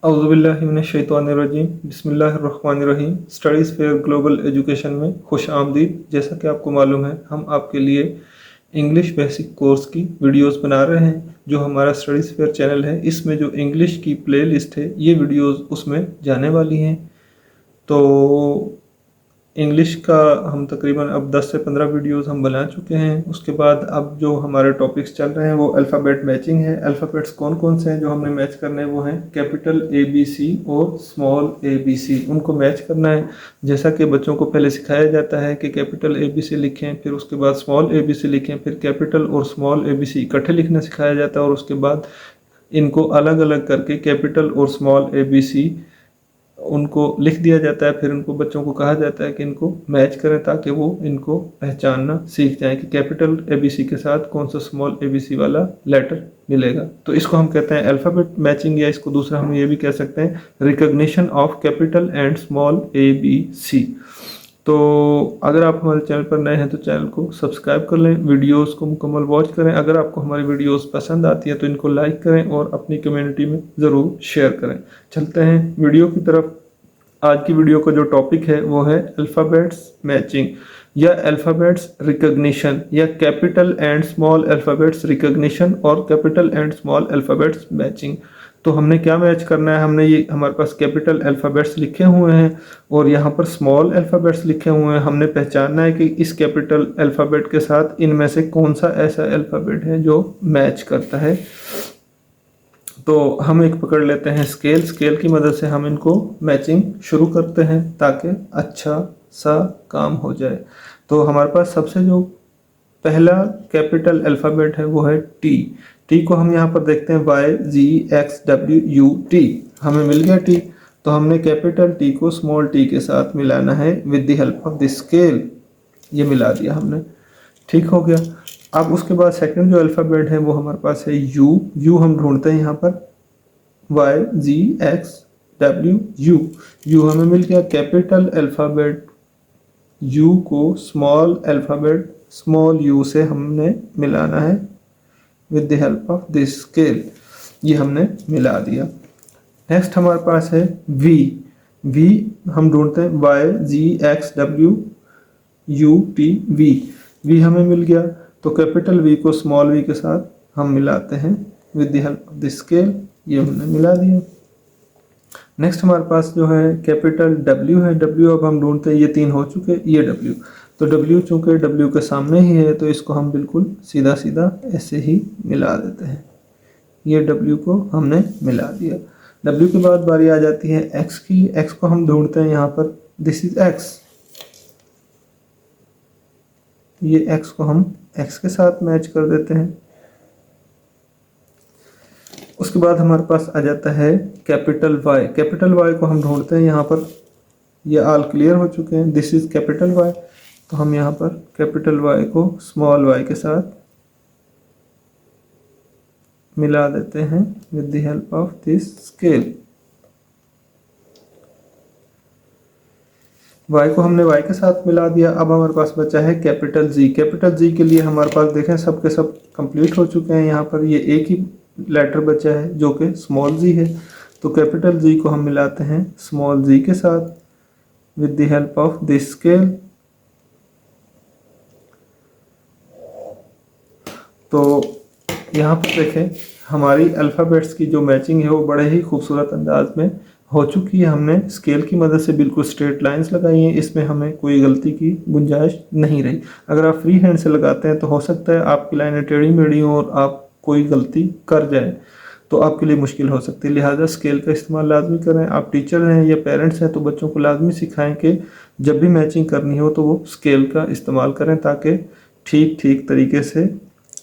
औज़ुबिल्लाहिमिनश्शैतानिर्रजीम बिस्मिल्लाहिर्रहमानिर्रहीम। Studies fair global education में खुश आमदीद। जैसा कि आपको मालूम है, हम आपके लिए इंग्लिश बेसिक कोर्स की वीडियोस बना रहे हैं। जो हमारा स्टडीज़ फेयर चैनल है, इसमें जो इंग्लिश की प्ले लिस्ट है, ये वीडियोस उसमें जाने वाली हैं। तो इंग्लिश का हम तकरीबन अब 10 से 15 वीडियोस हम बना चुके हैं। उसके बाद अब जो हमारे टॉपिक्स चल रहे हैं वो अल्फ़ाबेट मैचिंग है। अल्फ़ाबेट्स कौन कौन से हैं जो हमने मैच करने हैं, वो हैं कैपिटल ABC और स्मॉल ABC। उनको मैच करना है। जैसा कि बच्चों को पहले सिखाया जाता है कि कैपिटल ABC लिखें, फिर उसके बाद स्मॉल ABC लिखें, फिर कैपिटल और स्मॉल ABC इकट्ठे लिखना सिखाया जाता है, और उसके बाद इनको अलग अलग करके कैपिटल और स्मॉल ABC उनको लिख दिया जाता है। फिर उनको बच्चों को कहा जाता है कि इनको मैच करें, ताकि वो इनको पहचानना सीख जाएं कि कैपिटल ABC के साथ कौन सा स्मॉल ABC वाला लेटर मिलेगा। तो इसको हम कहते हैं अल्फ़ाबेट मैचिंग, या इसको दूसरा हम ये भी कह सकते हैं recognition of capital and small ABC। तो अगर आप हमारे चैनल पर नए हैं तो चैनल को सब्सक्राइब कर लें, वीडियोस को मुकम्मल वॉच करें। अगर आपको हमारी वीडियोस पसंद आती है तो इनको लाइक करें और अपनी कम्युनिटी में ज़रूर शेयर करें। चलते हैं वीडियो की तरफ। आज की वीडियो का जो टॉपिक है वो है अल्फ़ाबेट्स मैचिंग या अल्फ़ाबेट्स रिकॉग्निशन, या capital and small alphabets recognition और capital and small alphabets matching. तो हमने क्या मैच करना है, हमने ये हमारे पास कैपिटल अल्फ़ाबेट्स लिखे हुए हैं और यहाँ पर स्मॉल अल्फ़ाबेट्स लिखे हुए हैं। हमने पहचानना है कि इस कैपिटल अल्फ़ाबेट के साथ इनमें से कौन सा ऐसा अल्फ़ाबेट है जो मैच करता है। तो हम एक पकड़ लेते हैं स्केल। स्केल की मदद से हम इनको मैचिंग शुरू करते हैं ताकि अच्छा सा काम हो जाए। तो हमारे पास सबसे जो पहला कैपिटल अल्फ़ाबेट है वो है टी। टी को हम यहाँ पर देखते हैं YGXWUT। हमें मिल गया टी। तो हमने कैपिटल टी को स्मॉल टी के साथ मिलाना है with the help of the scale. ये मिला दिया हमने, ठीक हो गया। अब उसके बाद सेकंड जो अल्फ़ाबेट है वो हमारे पास है यू। यू हम ढूंढते हैं यहाँ पर YGXWU। यू हमें मिल गया। कैपिटल अल्फ़ाबेट यू को स्मॉल अल्फ़ाबेट स्मॉल यू से हमने मिलाना है with the help of this scale. ये हमने मिला दिया। नेक्स्ट हमारे पास है वी। वी हम ढूंढते हैं YGXWUT वी। वी हमें मिल गया। तो कैपिटल वी को स्मॉल वी के साथ हम मिलाते हैं with the help of this scale. ये हमने मिला दिया। नेक्स्ट हमारे पास जो है कैपिटल W है। W अब हम ढूंढते हैं, ये तीन हो चुके, ये W। तो W चूंकि W के सामने ही है तो इसको हम बिल्कुल सीधा सीधा ऐसे ही मिला देते हैं। ये W को हमने मिला दिया। W के बाद बारी आ जाती है X की। X को हम ढूंढते हैं यहाँ पर, दिस इज X। ये X को हम X के साथ मैच कर देते हैं। उसके बाद हमारे पास आ जाता है कैपिटल Y। कैपिटल Y को हम ढूंढते हैं यहाँ पर, ये ऑल क्लियर हो चुके हैं, दिस इज कैपिटल Y। तो हम यहाँ पर कैपिटल Y को स्मॉल y के साथ मिला देते हैं with the help of this scale. Y को हमने Y के साथ मिला दिया। अब हमारे पास बचा है कैपिटल Z। कैपिटल Z के लिए हमारे पास देखें सब के सब कंप्लीट हो चुके हैं। यहाँ पर ये एक ही लेटर बचा है जो कि स्मॉल z है। तो कैपिटल Z को हम मिलाते हैं स्मॉल z के साथ with the help of this scale. तो यहाँ पर देखें हमारी अल्फ़ाबेट्स की जो मैचिंग है वो बड़े ही खूबसूरत अंदाज में हो चुकी है। हमने स्केल की मदद से बिल्कुल स्ट्रेट लाइंस लगाई हैं, इसमें हमें कोई गलती की गुंजाइश नहीं रही। अगर आप फ्री हैंड से लगाते हैं तो हो सकता है आपकी लाइनें टेढ़ी मेढ़ी हों और आप कोई गलती कर जाए, तो आपके लिए मुश्किल हो सकती है। लिहाजा स्केल का इस्तेमाल लाजमी करें। आप टीचर हैं या पेरेंट्स हैं तो बच्चों को लाजमी सिखाएं कि जब भी मैचिंग करनी हो तो वो स्केल का इस्तेमाल करें, ताकि ठीक तरीके से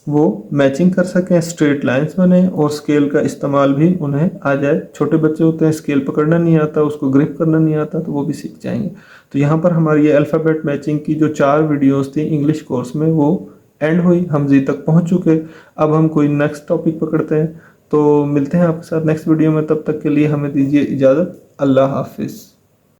वो मैचिंग कर सकें, स्ट्रेट लाइंस बने और स्केल का इस्तेमाल भी उन्हें आ जाए। छोटे बच्चे होते हैं, स्केल पकड़ना नहीं आता, उसको ग्रिप करना नहीं आता, तो वो भी सीख जाएंगे। तो यहाँ पर हमारी ये अल्फ़ाबेट मैचिंग की जो 4 वीडियोस थी इंग्लिश कोर्स में वो एंड हुई, हम जी तक पहुँच चुके। अब हम कोई नेक्स्ट टॉपिक पकड़ते हैं। तो मिलते हैं आपके साथ नेक्स्ट वीडियो में, तब तक के लिए हमें दीजिए इजाज़त। अल्लाह हाफिज़।